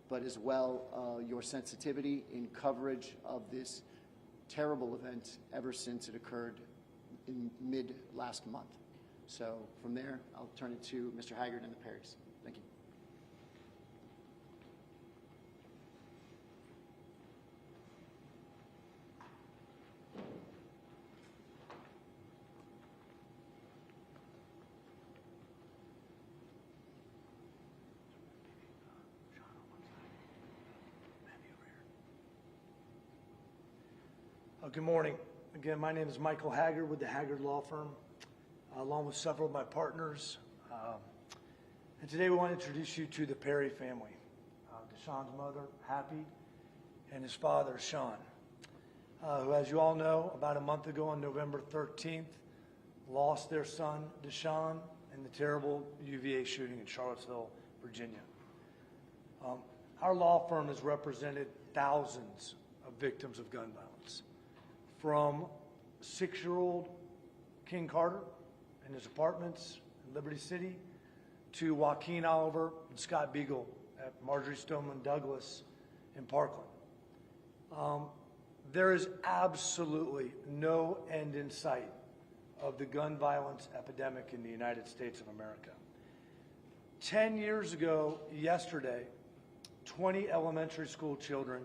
but as well your sensitivity in coverage of this terrible event ever since it occurred in mid last month. So from there, I'll turn it to Mr. Haggard and the Perrys. Thank you. Good morning. Again, my name is Michael Haggard with the Haggard Law Firm, along with several of my partners. And today we want to introduce you to the Perry family. Deshaun's mother, Happy, and his father, Sean, who, as you all know, about a month ago on November 13th, lost their son, Deshaun, in the terrible UVA shooting in Charlottesville, Virginia. Our law firm has represented thousands of victims of gun violence, from 6-year-old King Carter in his apartments in Liberty City to Joaquin Oliver and Scott Beagle at Marjorie Stoneman Douglas in Parkland. There is absolutely no end in sight of the gun violence epidemic in the United States of America. 10 years ago yesterday, 20 elementary school children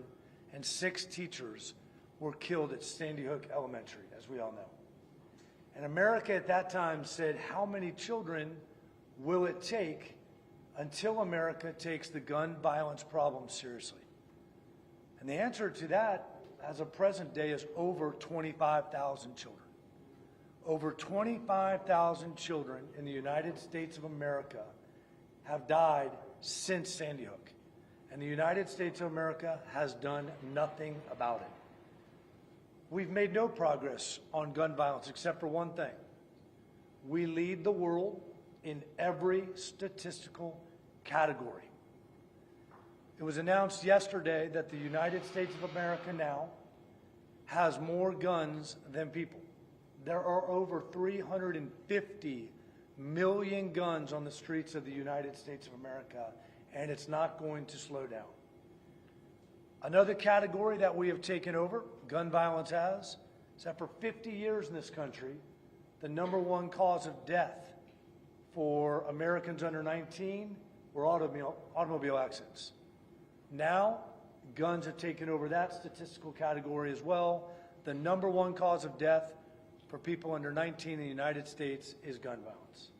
and 6 teachers were killed at Sandy Hook Elementary, as we all know. And America at that time said, how many children will it take until America takes the gun violence problem seriously? And the answer to that, as of present day, is over 25,000 children. Over 25,000 children in the United States of America have died since Sandy Hook. And the United States of America has done nothing about it. We've made no progress on gun violence except for one thing. We lead the world in every statistical category. It was announced yesterday that the United States of America now has more guns than people. There are over 350 million guns on the streets of the United States of America, and it's not going to slow down. Another category that we have taken over, gun violence has, is that for 50 years in this country, the #1 cause of death for Americans under 19 were automobile accidents. Now, guns have taken over that statistical category as well. The #1 cause of death for people under 19 in the United States is gun violence.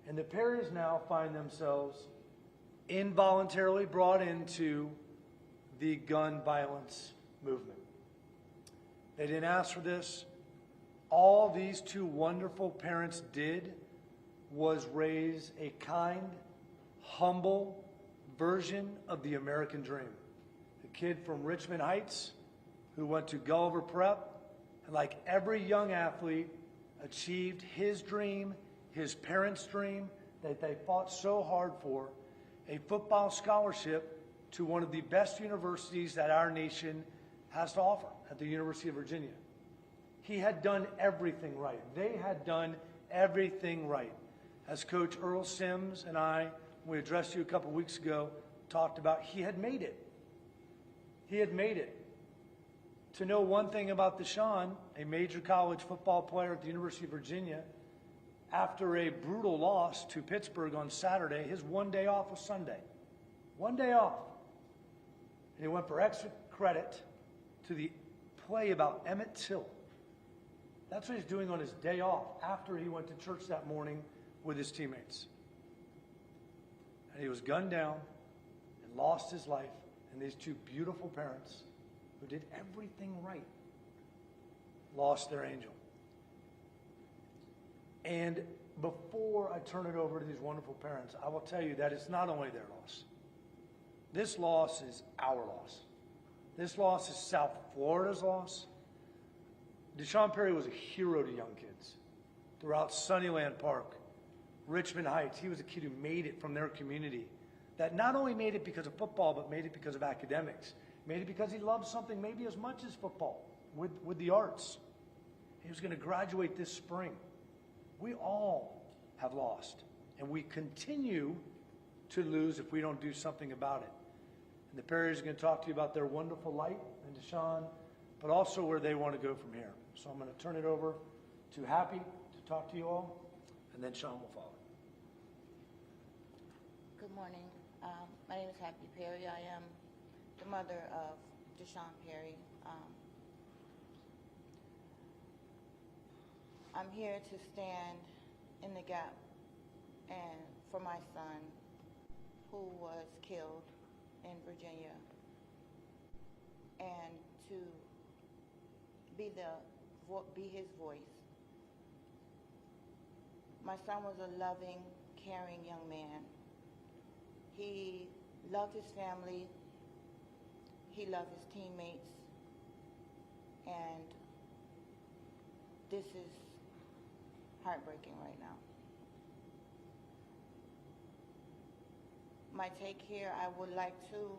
And the Perrys now find themselves involuntarily brought into the gun violence movement. They didn't ask for this. All these 2 wonderful parents did was raise a kind, humble version of the American dream. A kid from Richmond Heights who went to Gulliver Prep, and like every young athlete, achieved his dream, his parents' dream that they fought so hard for, a football scholarship to one of the best universities that our nation has to offer, at the University of Virginia. He had done everything right. They had done everything right. As Coach Earl Sims and I, when we addressed you a couple weeks ago, talked about, he had made it. He had made it. To know one thing about Deshaun, a major college football player at the University of Virginia, after a brutal loss to Pittsburgh on Saturday, his one day off was Sunday. One day off. And he went for extra credit to the play about Emmett Till. That's what he's doing on his day off after he went to church that morning with his teammates. And he was gunned down and lost his life. And these 2 beautiful parents who did everything right lost their angel. And before I turn it over to these wonderful parents, I will tell you that it's not only their loss. This loss is our loss. This loss is South Florida's loss. Deshaun Perry was a hero to young kids throughout Sunnyland Park, Richmond Heights. He was a kid who made it from their community, that not only made it because of football, but made it because of academics. Made it because he loved something maybe as much as football, with the arts. He was going to graduate this spring. We all have lost, and we continue to lose if we don't do something about it. And the Perrys are going to talk to you about their wonderful light and Deshaun, but also where they want to go from here. So I'm going to turn it over to Happy to talk to you all, and then Sean will follow. Good morning. My name is Happy Perry. I am the mother of Deshaun Perry. I'm here to stand in the gap and for my son who was killed in Virginia, and to be his voice. My son was a loving, caring young man. He loved his family, he loved his teammates, and this is heartbreaking right now. My take here, I would like to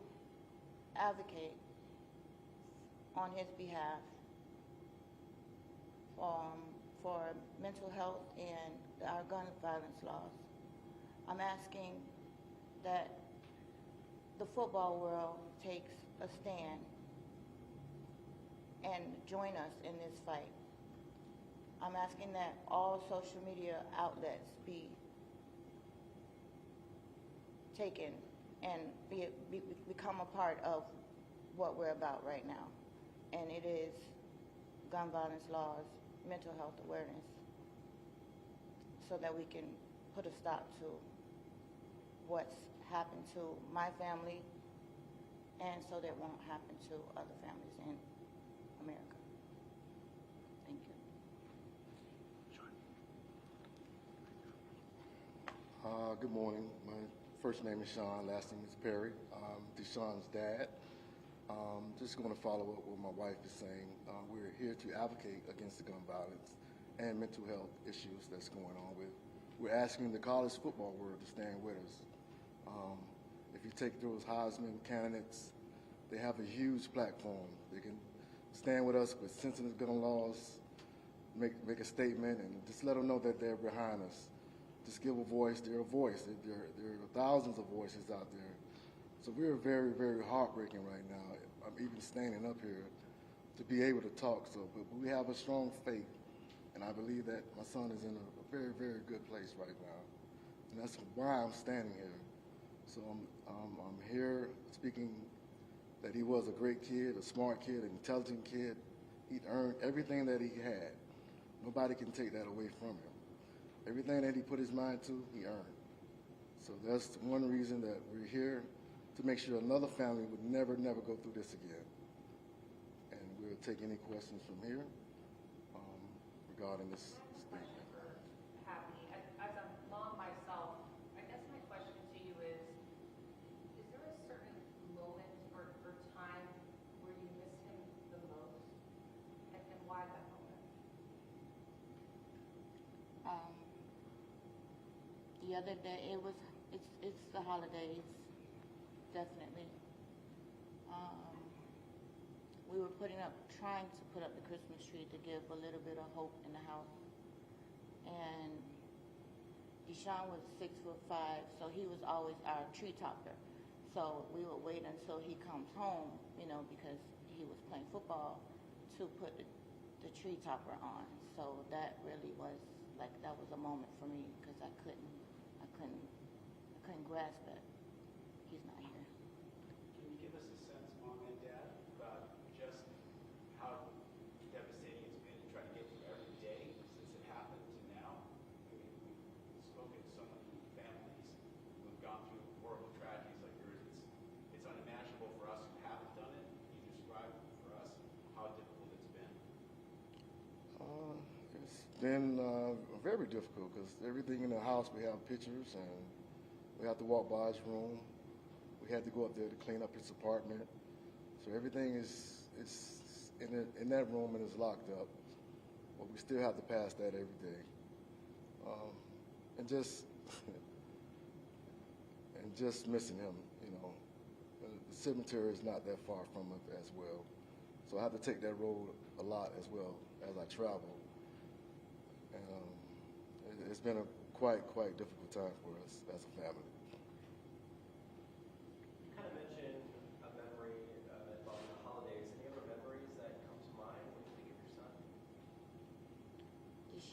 advocate on his behalf for mental health and our gun violence laws. I'm asking that the football world takes a stand and join us in this fight. I'm asking that all social media outlets be taken and become a part of what we're about right now. And it is gun violence laws, mental health awareness, so that we can put a stop to what's happened to my family, and so that won't happen to other families in America. Thank you. Good morning. My first name is Sean, last name is Perry. Deshaun's dad. Just going to follow up what my wife is saying. We're here to advocate against the gun violence and mental health issues that's going on with. We're asking the college football world to stand with us. If you take those Heisman candidates, they have a huge platform. They can stand with us with sensitive gun laws, make a statement, and just let them know that they're behind us. Just give a voice. They're a voice. There are thousands of voices out there. So we're very, very heartbreaking right now. I'm even standing up here to be able to talk. So, but we have a strong faith, and I believe that my son is in a very, very good place right now, and that's why I'm standing here. So I'm here speaking that he was a great kid, a smart kid, an intelligent kid. He earned everything that he had. Nobody can take that away from him. Everything that he put his mind to, he earned. So that's one reason that we're here, to make sure another family would never go through this again. And we'll take any questions from here regarding this statement. Happy. As a mom myself, I guess my question to you is there a certain moment or time where you miss him the most, and why that moment? The other day, it's the holidays, definitely. We were trying to put up the Christmas tree to give a little bit of hope in the house. And Deshaun was 6'5", so he was always our tree topper. So we would wait until he comes home, because he was playing football, to put the tree topper on. So that really was that was a moment for me, because I couldn't grasp it. He's not here. Can you give us a sense, Mom and Dad, about just how devastating it's been to try to get through every day since it happened to now? I mean, we've spoken to so many families who've gone through horrible tragedies like yours. It's unimaginable for us who haven't done it. Can you describe for us how difficult it's been? It's been very difficult, because everything in the house, we have pictures, and we have to walk by his room. We had to go up there to clean up his apartment. So everything is in that room and is locked up. But we still have to pass that every day. And just missing him, The cemetery is not that far from it as well. So I have to take that road a lot as well as I travel. And it's been a quite difficult time for us as a family. You kind of mentioned about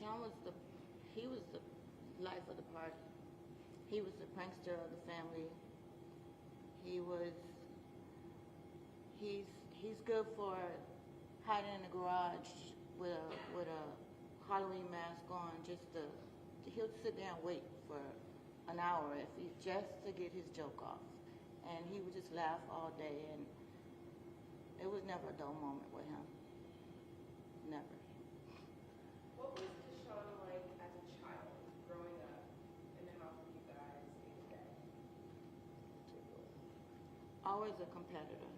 Deshaun was he was the life of the party. He was the prankster of the family. He's good for hiding in the garage with a Halloween mask on, he'll sit there and wait for an hour just to get his joke off, and he would just laugh all day, and it was never a dull moment with him. Never. What was Deshaun like as a child, growing up in the house with you guys day to day? Always a competitor.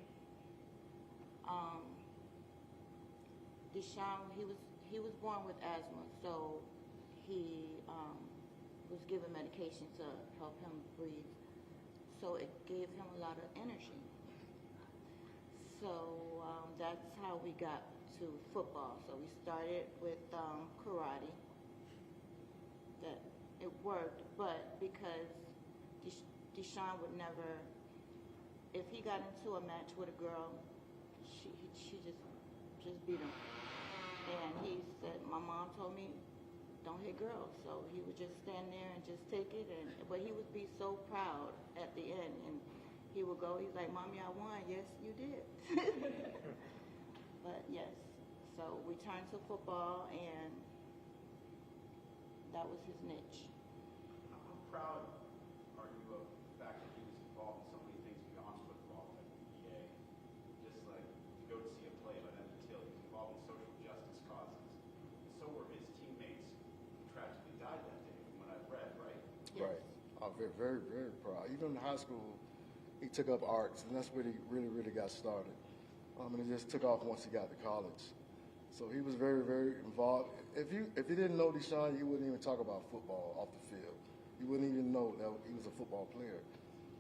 Deshaun, he was born with asthma, so he was given medication to help him breathe. So it gave him a lot of energy. So that's how we got to football. So we started with karate. That it worked, but because Deshaun would never, if he got into a match with a girl, she just beat him. And he said, my mom told me, don't hit girls. So he would just stand there and just take it. But he would be so proud at the end. And he would go, he's like, Mommy, I won. Yes, you did. But yes, so we turned to football, and that was his niche. How proud are you of the fact that he was involved in so many things beyond football at UVA? Just like to go to see a play by Emmett Till, he was involved in social justice causes. And so were his teammates who tragically died that day, from what I've read, right? Yes. Right. I'm very, very, very proud. Even in high school, he took up arts, and that's where he really, really got started. And it just took off once he got to college. So he was very, very involved. If you didn't know Deshaun, you wouldn't even talk about football off the field. You wouldn't even know that he was a football player.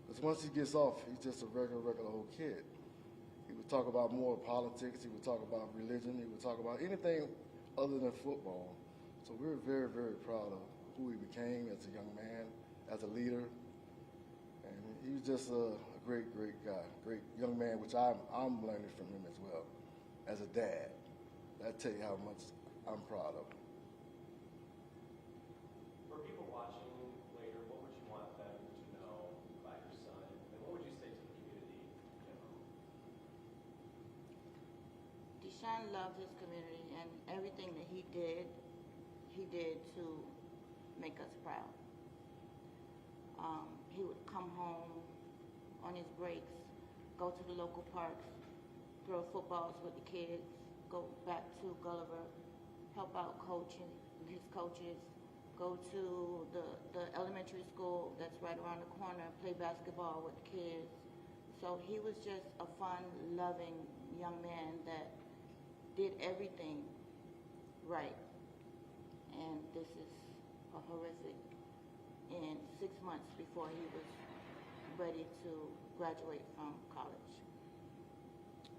Because once he gets off, he's just a regular old kid. He would talk about more politics. He would talk about religion. He would talk about anything other than football. So we were very, very proud of who he became as a young man, as a leader. And he was just a great, great guy, great young man, which I'm learning from him as well, as a dad. I tell you how much I'm proud of him. For people watching later, what would you want them to know about your son, and what would you say to the community in general? Deshaun loved his community, and everything that he did to make us proud. He would come home on his breaks, go to the local parks, throw footballs with the kids, go back to Gulliver, help out his coaches, go to the elementary school that's right around the corner, play basketball with the kids. So he was just a fun, loving young man that did everything right. And this is a horrific. In 6 months before he was ready to graduate from college.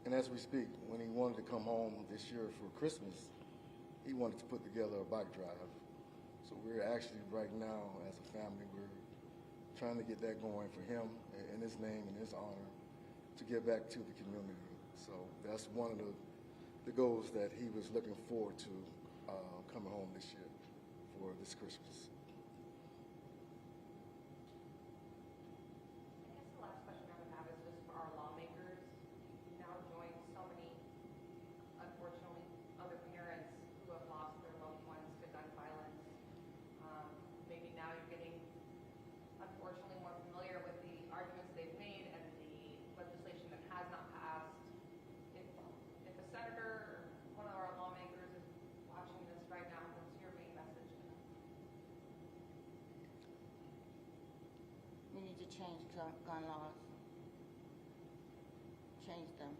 And as we speak, when he wanted to come home this year for Christmas, he wanted to put together a bike drive. So we're actually right now, as a family, we're trying to get that going for him in his name and his honor to give back to the community. So that's one of the goals that he was looking forward to coming home this year for this Christmas. I guess the last question I would have is just for our lawmakers. You now join so many, unfortunately, other parents who have lost their loved ones to gun violence. Maybe now you're getting, unfortunately, more familiar with the arguments they've made and the legislation that has not passed. If a senator or one of our lawmakers is watching this right now, what's your main message to them? We need to change gun laws. Change them.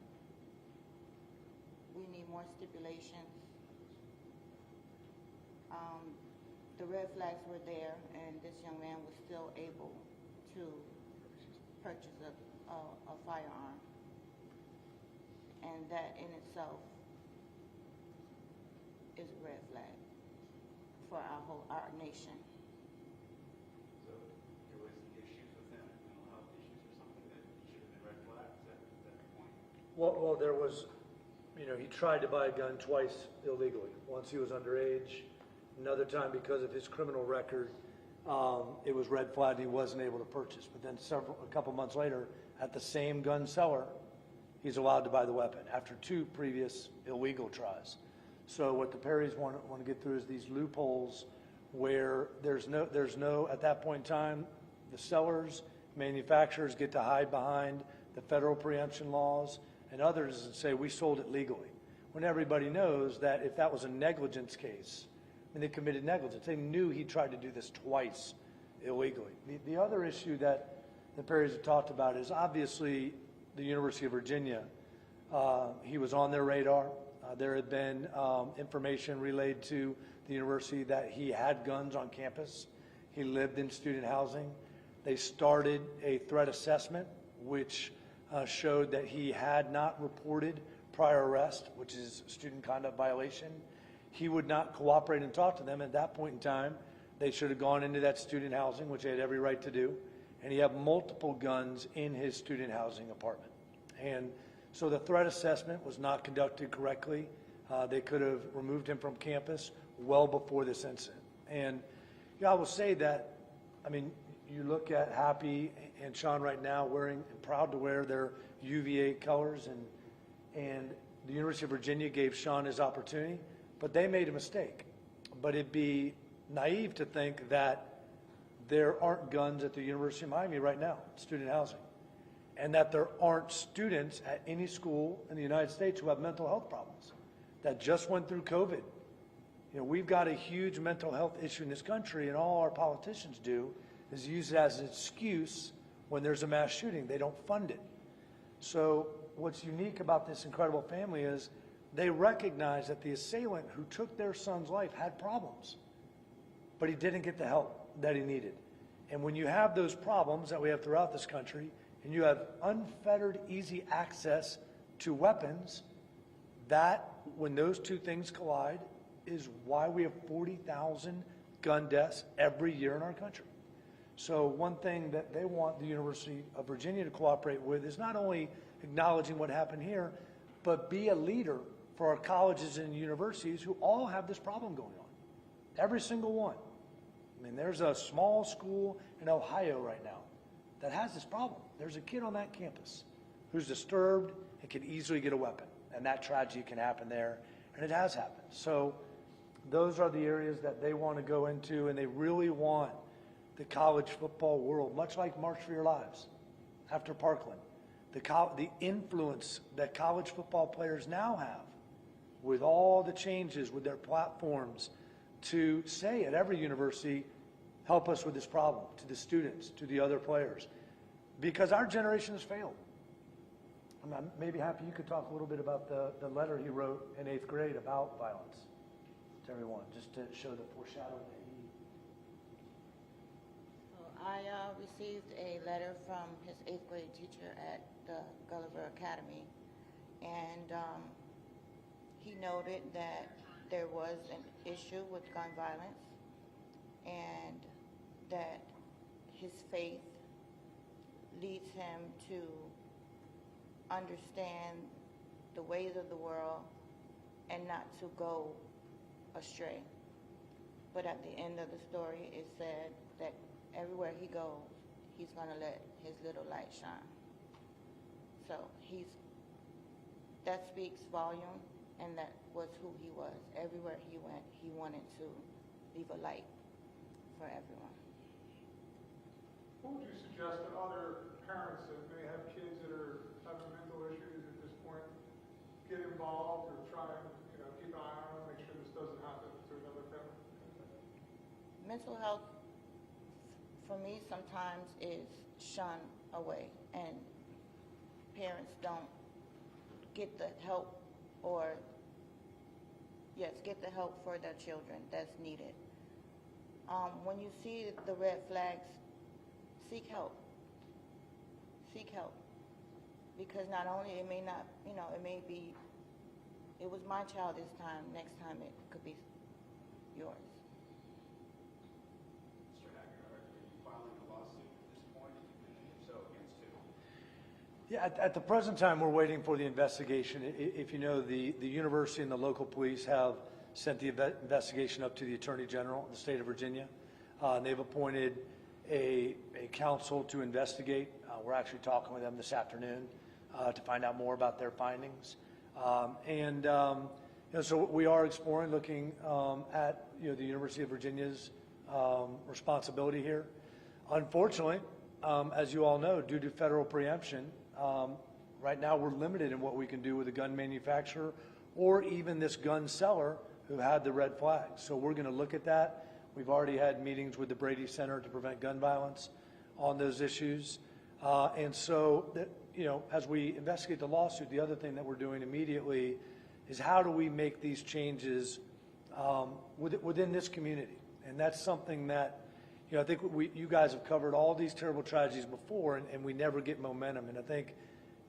We need more stipulations. The red flags were there, and this young man was still able to purchase a firearm. And that in itself is a red flag for our nation. So there was issues with him, mental health issues or something that should have been red flags? Is that the point? Well, there was, he tried to buy a gun twice illegally. Once he was underage, Another time, because of his criminal record, it was red flagged, he wasn't able to purchase. But then a couple months later, at the same gun seller, he's allowed to buy the weapon after 2 previous illegal tries. So what the Perrys want to get through is these loopholes where there's no, at that point in time, the sellers, manufacturers get to hide behind the federal preemption laws, and others and say, we sold it legally. When everybody knows that if that was a negligence case, and they committed negligence, they knew he tried to do this twice illegally. The other issue that the Perrys have talked about is obviously the University of Virginia. He was on their radar. There had been information relayed to the university that he had guns on campus. He lived in student housing. They started a threat assessment, which showed that he had not reported prior arrest, which is student conduct violation. He would not cooperate and talk to them. At that point in time, they should have gone into that student housing, which they had every right to do. And he had multiple guns in his student housing apartment. And so the threat assessment was not conducted correctly. They could have removed him from campus well before this incident. And I will say that, I mean, you look at Happy and Sean right now wearing and proud to wear their UVA colors, and the University of Virginia gave Sean his opportunity, but they made a mistake. But it'd be naive to think that there aren't guns at the University of Miami right now, student housing, and that there aren't students at any school in the United States who have mental health problems that just went through COVID. You know, we've got a huge mental health issue in this country, and all our politicians do is use it as an excuse when there's a mass shooting. They don't fund it. So what's unique about this incredible family is they recognize that the assailant who took their son's life had problems, but he didn't get the help that he needed. And when you have those problems that we have throughout this country, and you have unfettered, easy access to weapons, that, when those two things collide, is why we have 40,000 gun deaths every year in our country. So one thing that they want the University of Virginia to cooperate with is not only acknowledging what happened here, but be a leader for our colleges and universities who all have this problem going on. Every single one. I mean, there's a small school in Ohio right now that has this problem. There's a kid on that campus who's disturbed and can easily get a weapon, and that tragedy can happen there, and it has happened. So those are the areas that they want to go into, and they really want the college football world, much like March for Your Lives after Parkland, the influence that college football players now have with all the changes with their platforms to say at every university, help us with this problem, to the students, to the other players, because our generation has failed. I'm maybe happy you could talk a little bit about the letter he wrote in 8th grade about violence to everyone, just to show the foreshadowing that he... I received a letter from his 8th grade teacher at the Gulliver Academy, and he noted that there was an issue with gun violence, and that his faith leads him to understand the ways of the world and not to go astray. But at the end of the story, it said that everywhere he goes, he's going to let his little light shine. So that speaks volume, and that was who he was. Everywhere he went, he wanted to leave a light for everyone. What would you suggest to other parents that may have kids that are having mental issues at this point, get involved or try and keep an eye on them, make sure this doesn't happen to another family? Mental health, for me, sometimes is shunned away, and parents don't get the help get the help for their children that's needed. When you see the red flags, seek help. Seek help. Because not only it may not, it may be, it was my child this time, next time it could be yours. Mr. Hager, are you filing a lawsuit at this point? And if so, against who? Yeah, at the present time, we're waiting for the investigation. If you know, the university and the local police have sent the investigation up to the Attorney General of the state of Virginia. They've appointed a council to investigate. We're actually talking with them this afternoon to find out more about their findings. So we are exploring, looking at the University of Virginia's responsibility here. Unfortunately, as you all know, due to federal preemption, right now we're limited in what we can do with a gun manufacturer or even this gun seller who had the red flag. So we're going to look at that. We've already had meetings with the Brady Center to Prevent Gun Violence on those issues. As we investigate the lawsuit, the other thing that we're doing immediately is how do we make these changes within this community? And that's something that, I think you guys have covered all these terrible tragedies before, and we never get momentum. And I think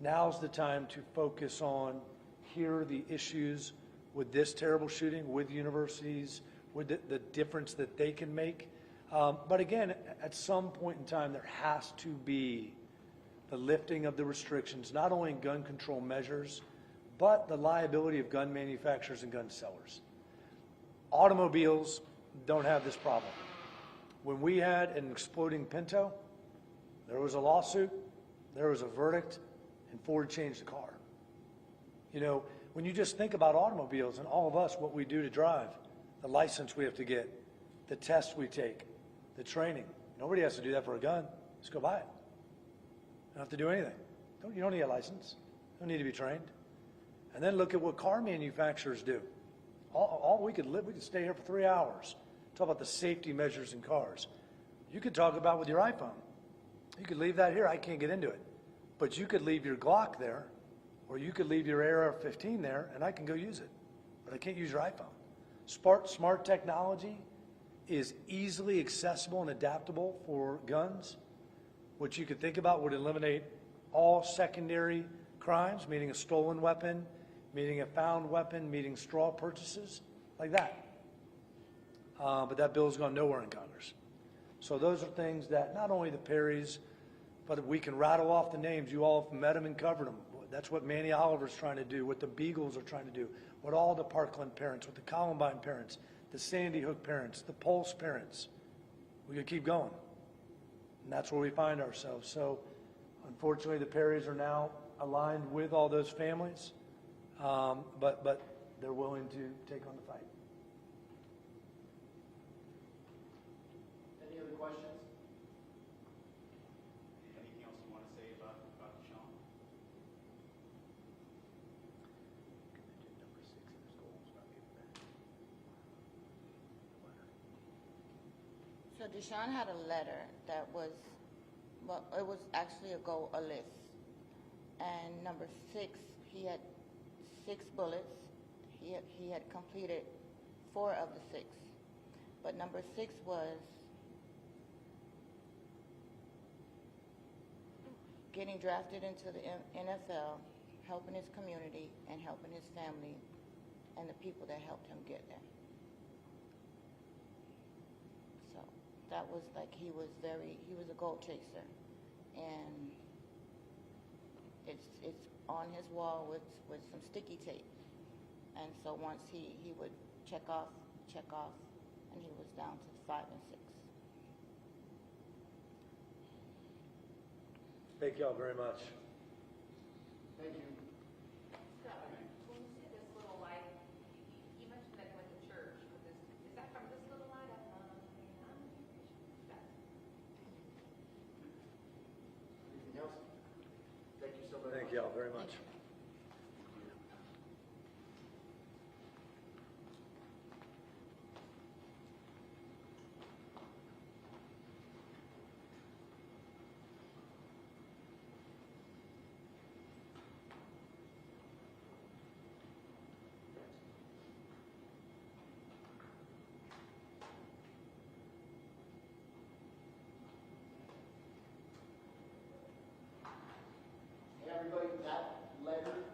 now's the time to focus on, here are the issues with this terrible shooting, with universities, with the difference that they can make. But again, at some point in time, there has to be the lifting of the restrictions, not only in gun control measures, but the liability of gun manufacturers and gun sellers. Automobiles don't have this problem. When we had an exploding Pinto, there was a lawsuit, there was a verdict, and Ford changed the car. When you just think about automobiles and all of us, what we do to drive, the license we have to get, the tests we take, the training. Nobody has to do that for a gun. Just go buy it. You don't have to do anything. You don't need a license. You don't need to be trained. And then look at what car manufacturers do. All we could stay here for 3 hours. Talk about the safety measures in cars. You could talk about with your iPhone. You could leave that here. I can't get into it. But you could leave your Glock there, or you could leave your AR-15 there, and I can go use it. But I can't use your iPhone. Smart technology is easily accessible and adaptable for guns, which you could think about would eliminate all secondary crimes, meaning a stolen weapon, meaning a found weapon, meaning straw purchases, like that. But that bill's gone nowhere in Congress. So those are things that not only the Perrys, but we can rattle off the names. You all have met them and covered them. That's what Manny Oliver's trying to do, what the Beagles are trying to do, what all the Parkland parents, what the Columbine parents, the Sandy Hook parents, the Pulse parents. We could keep going. And that's where we find ourselves. So unfortunately, the Perrys are now aligned with all those families, but they're willing to take on the fight. Any other questions? Anything else you want to say about Deshaun? So Deshaun had a letter that was, well, it was actually a list. And number 6, he had 6 bullets. He had completed 4 of the 6. But number 6 was getting drafted into the NFL, helping his community, and helping his family and the people that helped him get there. So that was like, he was a goal chaser. And it's on his wall with some sticky tape. And so once he would check off, and he was down to 5 and 6. Thank you all very much. Thank you. When you say this little light, you mentioned that you went to church with this. Is that from this little light? Anything else? Thank you so very much. Thank you all very much. Hey, everybody, that letter